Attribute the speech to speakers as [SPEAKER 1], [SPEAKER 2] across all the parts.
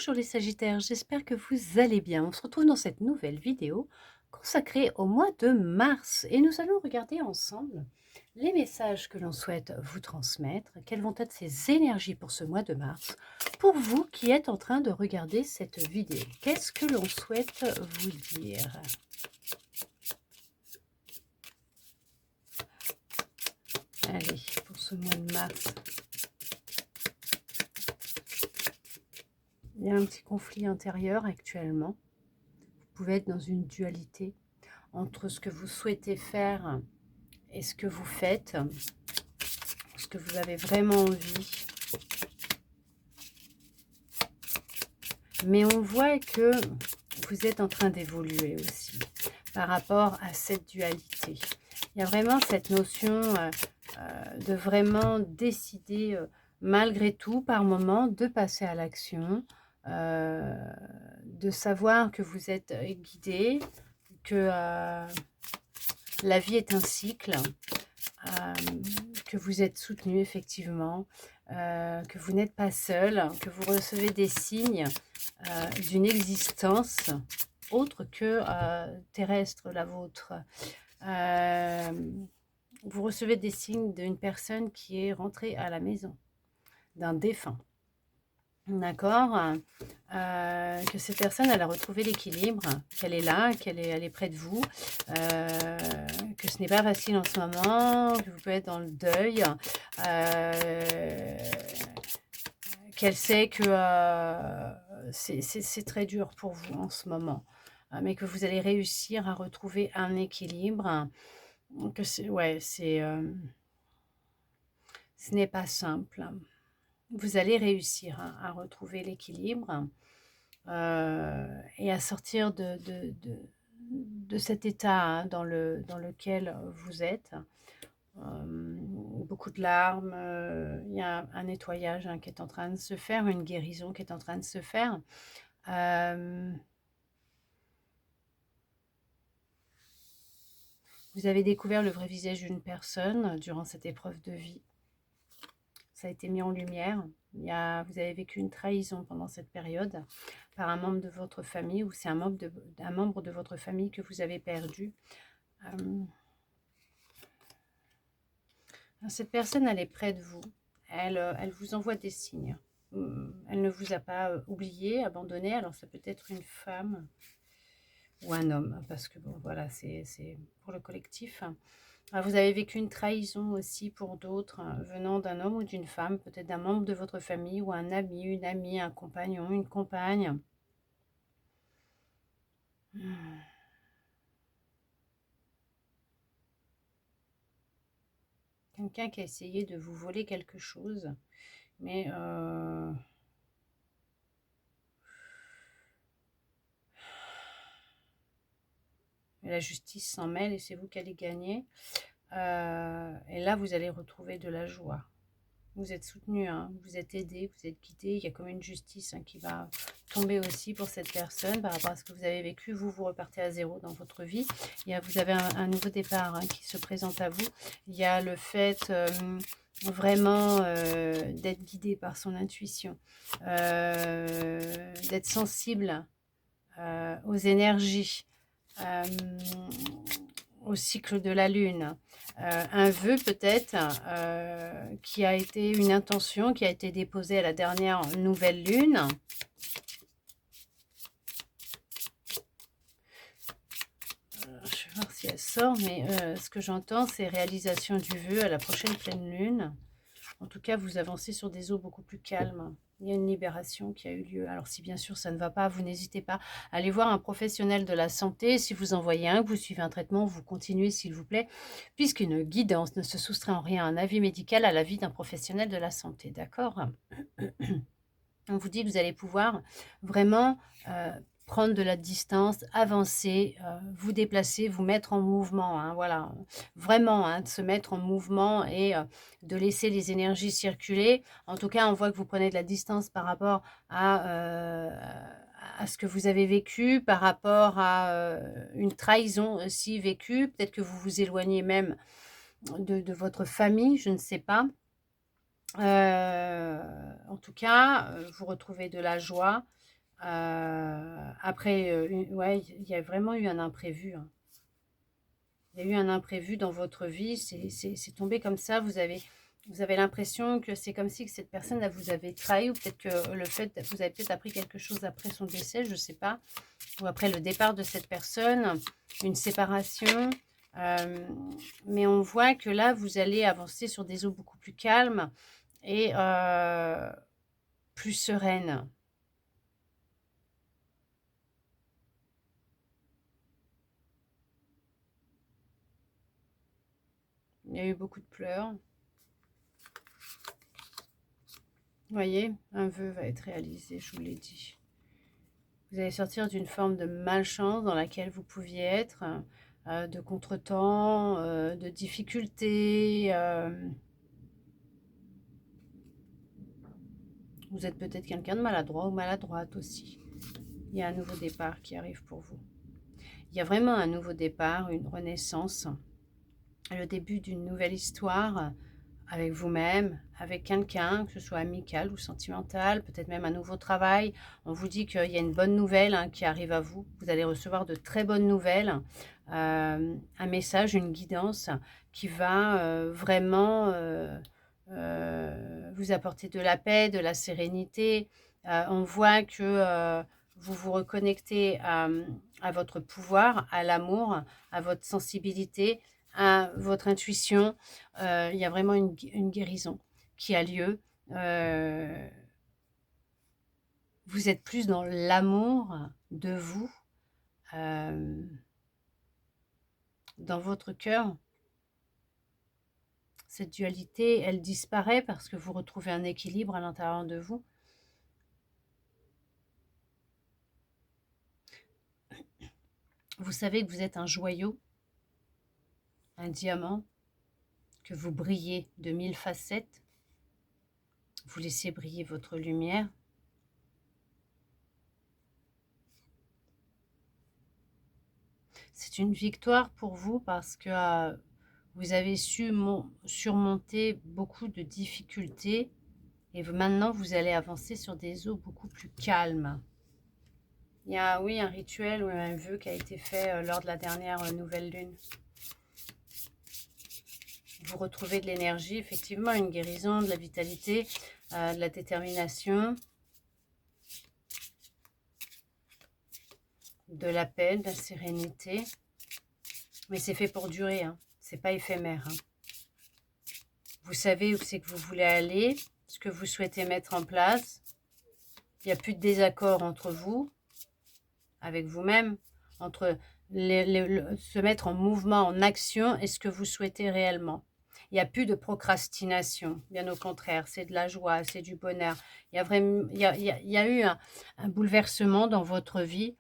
[SPEAKER 1] Bonjour les Sagittaires, j'espère que vous allez bien. On se retrouve dans cette nouvelle vidéo consacrée au mois de mars et nous allons regarder ensemble les messages que l'on souhaite vous transmettre, quelles vont être ces énergies pour ce mois de mars, pour vous qui êtes en train de regarder cette vidéo. Qu'est-ce que l'on souhaite vous dire? Allez, pour ce mois de mars, il y a un petit conflit intérieur actuellement. Vous pouvez être dans une dualité entre ce que vous souhaitez faire et ce que vous faites, ce que vous avez vraiment envie. Mais on voit que vous êtes en train d'évoluer aussi par rapport à cette dualité. Il y a vraiment cette notion de vraiment décider malgré tout par moment de passer à l'action, de savoir que vous êtes guidé, que la vie est un cycle, que vous êtes soutenu effectivement, que vous n'êtes pas seul, que vous recevez des signes d'une existence autre que terrestre, la vôtre. Vous recevez des signes d'une personne qui est rentrée à la maison, d'un défunt. D'accord, que cette personne, elle a retrouvé l'équilibre, qu'elle est là, elle est près de vous, que ce n'est pas facile en ce moment, que vous pouvez être dans le deuil, qu'elle sait que c'est très dur pour vous en ce moment, mais que vous allez réussir à retrouver un équilibre, que ouais, ce n'est pas simple. Vous allez réussir à retrouver l'équilibre et à sortir de cet état dans lequel vous êtes. Beaucoup de larmes, il y a un nettoyage qui est en train de se faire, une guérison qui est en train de se faire. Vous avez découvert le vrai visage d'une personne durant cette épreuve de vie. Ça a été mis en lumière. Vous avez vécu une trahison pendant cette période par un membre de votre famille, ou c'est un membre de votre famille que vous avez perdu. Cette personne, elle est près de vous. Elle vous envoie des signes. Elle ne vous a pas oublié, abandonné. Alors ça peut être une femme ou un homme, parce que bon, voilà, c'est pour le collectif. Vous avez vécu une trahison aussi pour d'autres, venant d'un homme ou d'une femme, peut-être d'un membre de votre famille ou un ami, une amie, un compagnon, une compagne. Quelqu'un qui a essayé de vous voler quelque chose, mais la justice s'en mêle et c'est vous qui allez gagner. Et là, vous allez retrouver de la joie. Vous êtes soutenu, hein, vous êtes aidé, vous êtes guidé. Il y a comme une justice qui va tomber aussi pour cette personne par rapport à ce que vous avez vécu. Vous repartez à zéro dans votre vie. Vous avez un nouveau départ qui se présente à vous. Il y a le fait vraiment d'être guidé par son intuition, d'être sensible aux énergies, au cycle de la lune, un vœu peut-être qui a été une intention qui a été déposée à la dernière nouvelle lune. Je vais voir si elle sort, mais ce que j'entends, c'est réalisation du vœu à la prochaine pleine lune. En tout cas, vous avancez sur des eaux beaucoup plus calmes. Il y a une libération qui a eu lieu. Alors si bien sûr ça ne va pas, vous n'hésitez pas à aller voir un professionnel de la santé. Si vous en voyez un, que vous suivez un traitement, vous continuez s'il vous plaît, puisqu'une guidance ne se soustrait en rien à un avis médical, à l'avis d'un professionnel de la santé. D'accord? On vous dit que vous allez pouvoir vraiment prendre de la distance, avancer, vous déplacer, vous mettre en mouvement, hein, voilà. Vraiment, hein, de se mettre en mouvement et de laisser les énergies circuler. En tout cas, on voit que vous prenez de la distance par rapport à ce que vous avez vécu, par rapport à une trahison aussi vécue. Peut-être que vous vous éloignez même de votre famille, je ne sais pas. En tout cas, vous retrouvez de la joie, Après, ouais, il y a vraiment eu un imprévu, hein. Il y a eu un imprévu dans votre vie, c'est tombé comme ça, vous avez l'impression que c'est comme si que cette personne, là, vous avez trahi, ou peut-être que le fait, vous avez peut-être appris quelque chose après son décès, je ne sais pas, ou après le départ de cette personne, une séparation, mais on voit que là, vous allez avancer sur des eaux beaucoup plus calmes et plus sereines. Il y a eu beaucoup de pleurs. Vous voyez, un vœu va être réalisé, je vous l'ai dit. Vous allez sortir d'une forme de malchance dans laquelle vous pouviez être, de contretemps, de difficultés. Vous êtes peut-être quelqu'un de maladroit ou maladroite aussi. Il y a un nouveau départ qui arrive pour vous. Il y a vraiment un nouveau départ, une renaissance, le début d'une nouvelle histoire avec vous-même, avec quelqu'un, que ce soit amical ou sentimental, peut-être même un nouveau travail. On vous dit qu'il y a une bonne nouvelle, hein, qui arrive à vous. Vous allez recevoir de très bonnes nouvelles, un message, une guidance qui va vraiment vous apporter de la paix, de la sérénité. On voit que vous vous reconnectez à votre pouvoir, à l'amour, à votre sensibilité, à votre intuition. Il y a vraiment une guérison qui a lieu. Vous êtes plus dans l'amour de vous, dans votre cœur. Cette dualité, elle disparaît parce que vous retrouvez un équilibre à l'intérieur de vous. Vous savez que vous êtes un joyau, un diamant, que vous brillez de 1000 facettes. Vous laissez briller votre lumière. C'est une victoire pour vous parce que vous avez su surmonter beaucoup de difficultés et maintenant vous allez avancer sur des eaux beaucoup plus calmes. Il y a, oui, un rituel ou un vœu qui a été fait lors de la dernière nouvelle lune. Vous retrouvez de l'énergie, effectivement, une guérison, de la vitalité, de la détermination, de la paix, de la sérénité. Mais c'est fait pour durer, hein. C'est pas éphémère, hein. Vous savez où c'est que vous voulez aller, ce que vous souhaitez mettre en place. Il n'y a plus de désaccord entre vous, avec vous-même, entre se mettre en mouvement, en action et ce que vous souhaitez réellement. Il n'y a plus de procrastination, bien au contraire, c'est de la joie, c'est du bonheur. Il y a, vraiment, il y a eu un bouleversement dans votre vie,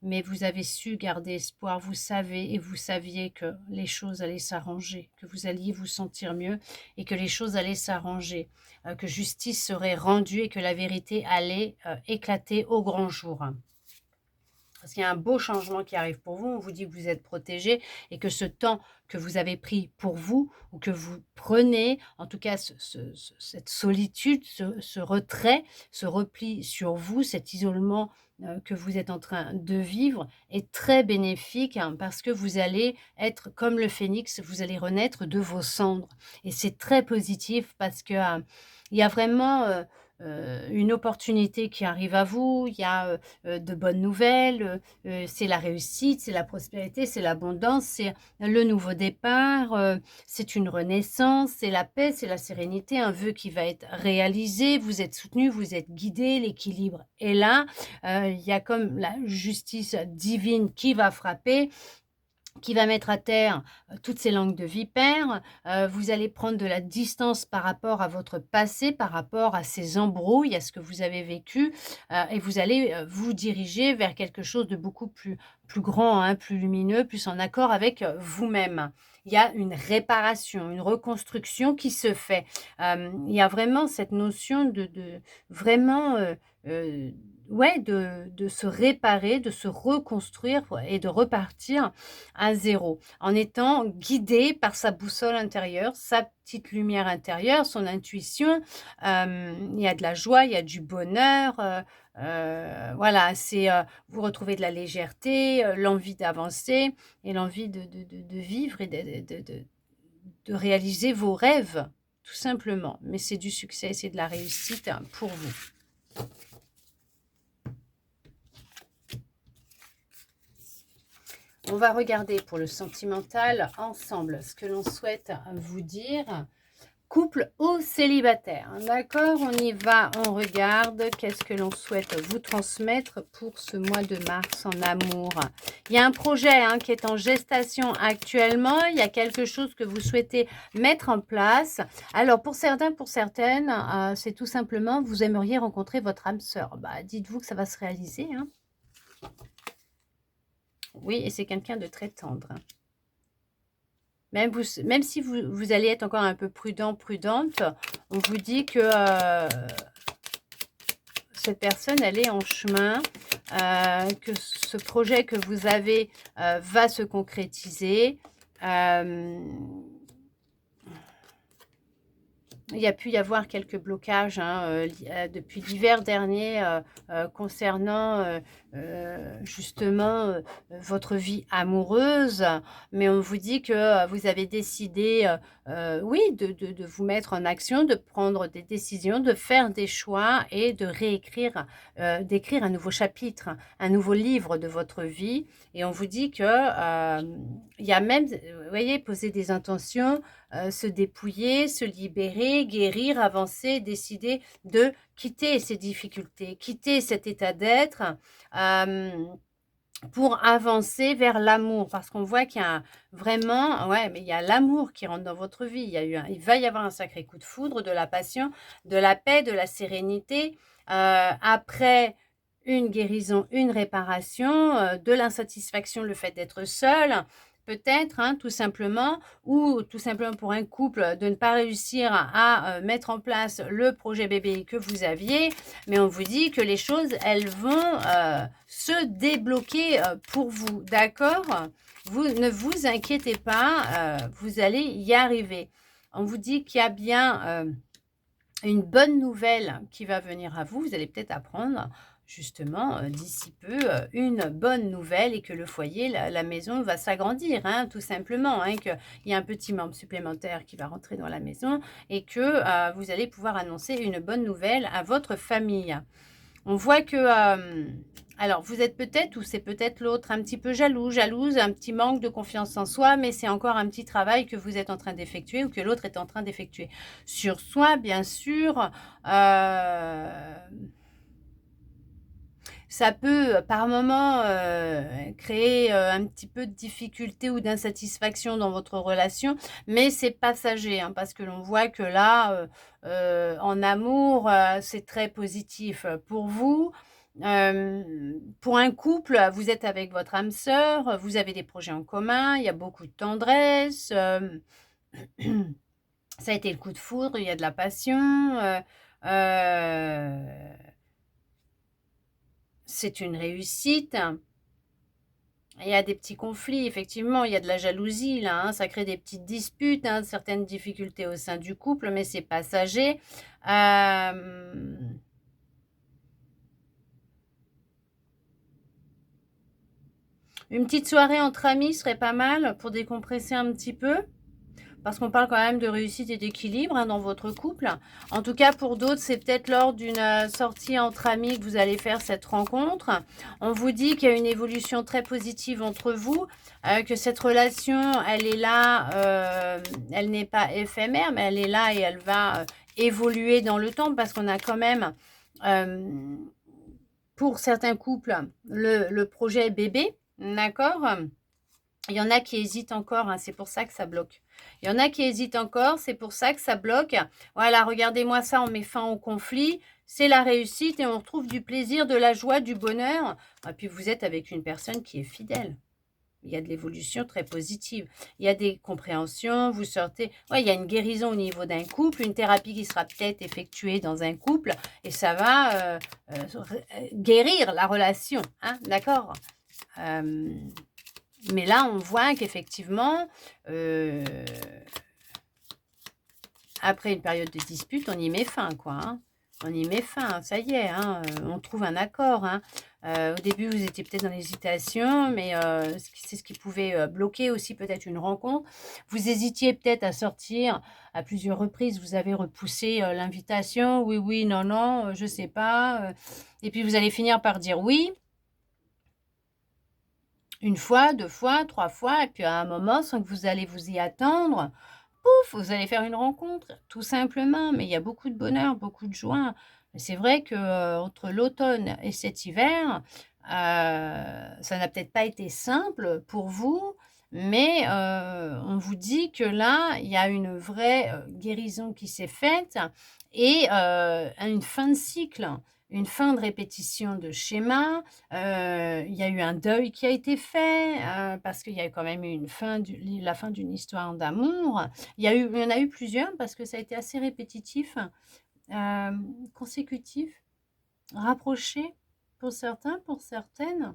[SPEAKER 1] mais vous avez su garder espoir, vous savez et vous saviez que les choses allaient s'arranger, que vous alliez vous sentir mieux et que les choses allaient s'arranger, que justice serait rendue et que la vérité allait éclater au grand jour. Parce qu'il y a un beau changement qui arrive pour vous, on vous dit que vous êtes protégé et que ce temps que vous avez pris pour vous ou que vous prenez, en tout cas cette solitude, ce retrait, ce repli sur vous, cet isolement que vous êtes en train de vivre est très bénéfique, hein, parce que vous allez être comme le phénix, vous allez renaître de vos cendres. Et c'est très positif parce que il y a vraiment une opportunité qui arrive à vous, il y a de bonnes nouvelles, c'est la réussite, c'est la prospérité, c'est l'abondance, c'est le nouveau départ, c'est une renaissance, c'est la paix, c'est la sérénité, un vœu qui va être réalisé, vous êtes soutenu, vous êtes guidé, l'équilibre est là, il y a comme la justice divine qui va frapper, qui va mettre à terre toutes ces langues de vipères. Vous allez prendre de la distance par rapport à votre passé, par rapport à ces embrouilles, à ce que vous avez vécu, et vous allez vous diriger vers quelque chose de beaucoup plus grand, hein, plus lumineux, plus en accord avec vous-même. Il y a une réparation, une reconstruction qui se fait. Il y a vraiment cette notion de vraiment... ouais, de se réparer, de se reconstruire et de repartir à zéro, en étant guidé par sa boussole intérieure, sa petite lumière intérieure, son intuition. Il y a de la joie, il y a du bonheur, Voilà, c'est vous retrouver de la légèreté, l'envie d'avancer et l'envie de vivre et de réaliser vos rêves, tout simplement. Mais c'est du succès, c'est de la réussite pour vous. On va regarder pour le sentimental ensemble ce que l'on souhaite vous dire. Couple ou célibataire, d'accord? On y va, on regarde. Qu'est-ce que l'on souhaite vous transmettre pour ce mois de mars en amour? Il y a un projet qui est en gestation actuellement. Il y a quelque chose que vous souhaitez mettre en place. Alors, pour certains, pour certaines, c'est tout simplement, vous aimeriez rencontrer votre âme sœur. Bah, dites-vous que ça va se réaliser. Oui, et c'est quelqu'un de très tendre. Même si vous allez être encore un peu prudent, prudente, on vous dit que cette personne, elle est en chemin, que ce projet que vous avez va se concrétiser. Il y a pu y avoir quelques blocages depuis l'hiver dernier concernant justement votre vie amoureuse, mais on vous dit que vous avez décidé, oui, de vous mettre en action, de prendre des décisions, de faire des choix et de réécrire, d'écrire un nouveau chapitre, un nouveau livre de votre vie. Et on vous dit que il y a même, vous voyez, poser des intentions, se dépouiller, se libérer, guérir, avancer, décider de quitter ces difficultés, quitter cet état d'être pour avancer vers l'amour. Parce qu'on voit qu'il y a vraiment, ouais, mais il y a l'amour qui rentre dans votre vie. Il va y avoir un sacré coup de foudre, de la passion, de la paix, de la sérénité. Après une guérison, une réparation, de l'insatisfaction, le fait d'être seul, peut-être, tout simplement, ou tout simplement pour un couple de ne pas réussir à mettre en place le projet bébé que vous aviez, mais on vous dit que les choses, elles vont se débloquer pour vous, d'accord? Vous ne vous inquiétez pas, vous allez y arriver. On vous dit qu'il y a bien une bonne nouvelle qui va venir à vous. Vous allez peut-être apprendre justement d'ici peu une bonne nouvelle et que le foyer, la maison va s'agrandir, tout simplement, qu'il y a un petit membre supplémentaire qui va rentrer dans la maison et que vous allez pouvoir annoncer une bonne nouvelle à votre famille. On voit que, alors vous êtes peut-être, ou c'est peut-être l'autre, un petit peu jalouse, un petit manque de confiance en soi, mais c'est encore un petit travail que vous êtes en train d'effectuer ou que l'autre est en train d'effectuer sur soi, bien sûr. Ça peut, par moment, créer un petit peu de difficulté ou d'insatisfaction dans votre relation, mais c'est passager, parce que l'on voit que là, en amour, c'est très positif pour vous. Pour un couple, vous êtes avec votre âme sœur, vous avez des projets en commun, il y a beaucoup de tendresse, ça a été le coup de foudre, il y a de la passion, c'est une réussite. Il y a des petits conflits, effectivement, il y a de la jalousie là, ça crée des petites disputes, certaines difficultés au sein du couple, mais c'est passager. Une petite soirée entre amis serait pas mal pour décompresser un petit peu. Parce qu'on parle quand même de réussite et d'équilibre dans votre couple. En tout cas, pour d'autres, c'est peut-être lors d'une sortie entre amis que vous allez faire cette rencontre. On vous dit qu'il y a une évolution très positive entre vous, que cette relation, elle est là, elle n'est pas éphémère, mais elle est là et elle va évoluer dans le temps parce qu'on a quand même, pour certains couples, le projet bébé, d'accord ? Il y en a qui hésitent encore, c'est pour ça que ça bloque. Il y en a qui hésitent encore, c'est pour ça que ça bloque. Voilà, regardez-moi ça, on met fin au conflit. C'est la réussite et on retrouve du plaisir, de la joie, du bonheur. Et puis vous êtes avec une personne qui est fidèle. Il y a de l'évolution très positive. Il y a des compréhensions, vous sortez. Ouais, il y a une guérison au niveau d'un couple, une thérapie qui sera peut-être effectuée dans un couple et ça va guérir la relation. D'accord mais là, on voit qu'effectivement, après une période de dispute, on y met fin, quoi. On y met fin, ça y est, hein, on trouve un accord. Hein. Au début, vous étiez peut-être dans l'hésitation, mais c'est ce qui pouvait bloquer aussi peut-être une rencontre. Vous hésitiez peut-être à sortir à plusieurs reprises, vous avez repoussé l'invitation. Oui, oui, non, non, je sais pas. Et puis, vous allez finir par dire oui. Une fois, 2 fois, 3 fois, et puis à un moment, sans que vous allez vous y attendre, pouf, vous allez faire une rencontre, tout simplement. Mais il y a beaucoup de bonheur, beaucoup de joie. C'est vrai que entre l'automne et cet hiver, ça n'a peut-être pas été simple pour vous, mais on vous dit que là, il y a une vraie guérison qui s'est faite et une fin de cycle, une fin de répétition de schéma. Il y a eu un deuil qui a été fait parce qu'il y a quand même eu la fin d'une histoire d'amour. Il y en a eu plusieurs parce que ça a été assez répétitif, consécutif, rapproché pour certains, pour certaines,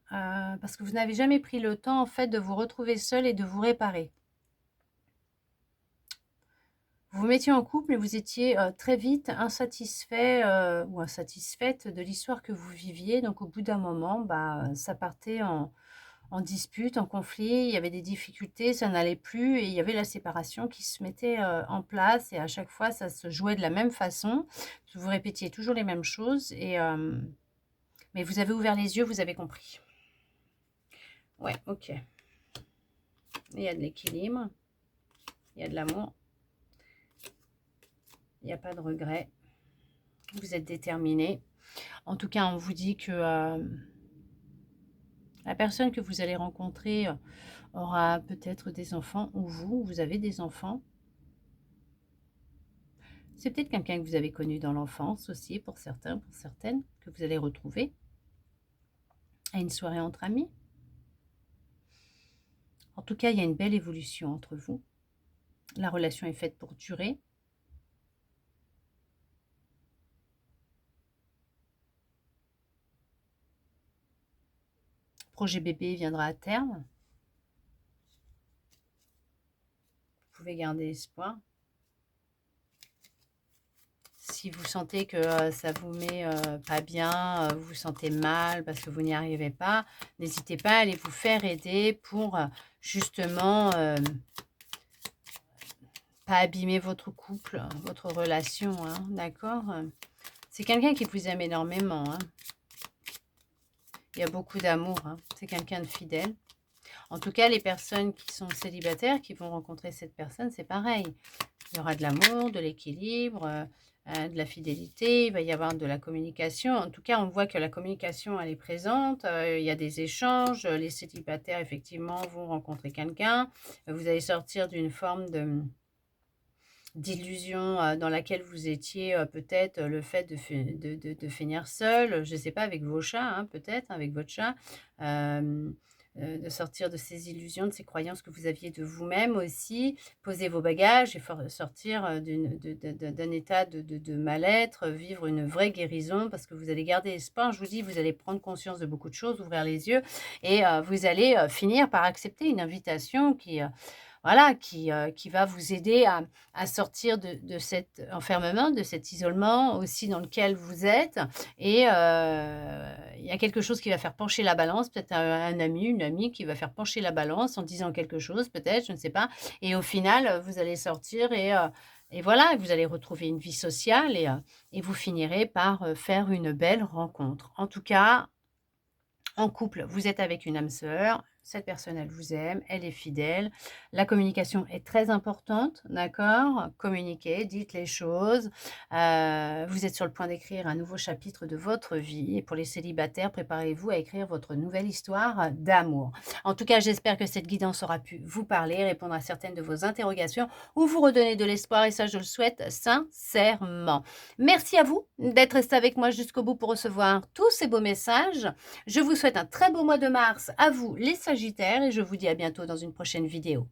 [SPEAKER 1] parce que vous n'avez jamais pris le temps en fait de vous retrouver seul et de vous réparer. Vous vous mettiez en couple et vous étiez très vite insatisfait ou insatisfaite de l'histoire que vous viviez. Donc au bout d'un moment, ça partait en dispute, en conflit, il y avait des difficultés, ça n'allait plus et il y avait la séparation qui se mettait en place et à chaque fois, ça se jouait de la même façon. Vous répétiez toujours les mêmes choses mais vous avez ouvert les yeux, vous avez compris. Ouais, ok. Il y a de l'équilibre, il y a de l'amour, il n'y a pas de regret. Vous êtes déterminé. En tout cas, on vous dit que la personne que vous allez rencontrer aura peut-être des enfants ou vous avez des enfants. C'est peut-être quelqu'un que vous avez connu dans l'enfance aussi, pour certains, pour certaines, que vous allez retrouver à une soirée entre amis. En tout cas, il y a une belle évolution entre vous. La relation est faite pour durer. Le projet bébé viendra à terme. Vous pouvez garder espoir. Si vous sentez que ça vous met pas bien, vous vous sentez mal parce que vous n'y arrivez pas, n'hésitez pas à aller vous faire aider pour justement pas abîmer votre couple, votre relation, hein, d'accord? C'est quelqu'un qui vous aime énormément. Hein. Il y a beaucoup d'amour. Hein. C'est quelqu'un de fidèle. En tout cas, les personnes qui sont célibataires, qui vont rencontrer cette personne, c'est pareil. Il y aura de l'amour, de l'équilibre, de la fidélité, il va y avoir de la communication. En tout cas, on voit que la communication, elle est présente. Il y a des échanges. Les célibataires, effectivement, vont rencontrer quelqu'un. Vous allez sortir d'une forme d'illusion dans laquelle vous étiez peut-être le fait de finir seul, je ne sais pas, avec vos chats, hein, peut-être, avec votre chat, de sortir de ces illusions, de ces croyances que vous aviez de vous-même aussi, poser vos bagages et sortir d'un état de mal-être, vivre une vraie guérison parce que vous allez garder espoir. Je vous dis, vous allez prendre conscience de beaucoup de choses, ouvrir les yeux et vous allez finir par accepter une invitation voilà, qui va vous aider à sortir de cet enfermement, de cet isolement aussi dans lequel vous êtes. Et il y a quelque chose qui va faire pencher la balance, peut-être un ami, une amie qui va faire pencher la balance en disant quelque chose, peut-être, je ne sais pas. Et au final, vous allez sortir et voilà, vous allez retrouver une vie sociale et vous finirez par faire une belle rencontre. En tout cas, en couple, vous êtes avec une âme sœur, cette personne, elle vous aime, elle est fidèle. La communication est très importante, d'accord? Communiquez, dites les choses. Vous êtes sur le point d'écrire un nouveau chapitre de votre vie. Et pour les célibataires, préparez-vous à écrire votre nouvelle histoire d'amour. En tout cas, j'espère que cette guidance aura pu vous parler, répondre à certaines de vos interrogations ou vous redonner de l'espoir. Et ça, je le souhaite sincèrement. Merci à vous d'être resté avec moi jusqu'au bout pour recevoir tous ces beaux messages. Je vous souhaite un très beau mois de mars à vous, les Sagittaires, et je vous dis à bientôt dans une prochaine vidéo.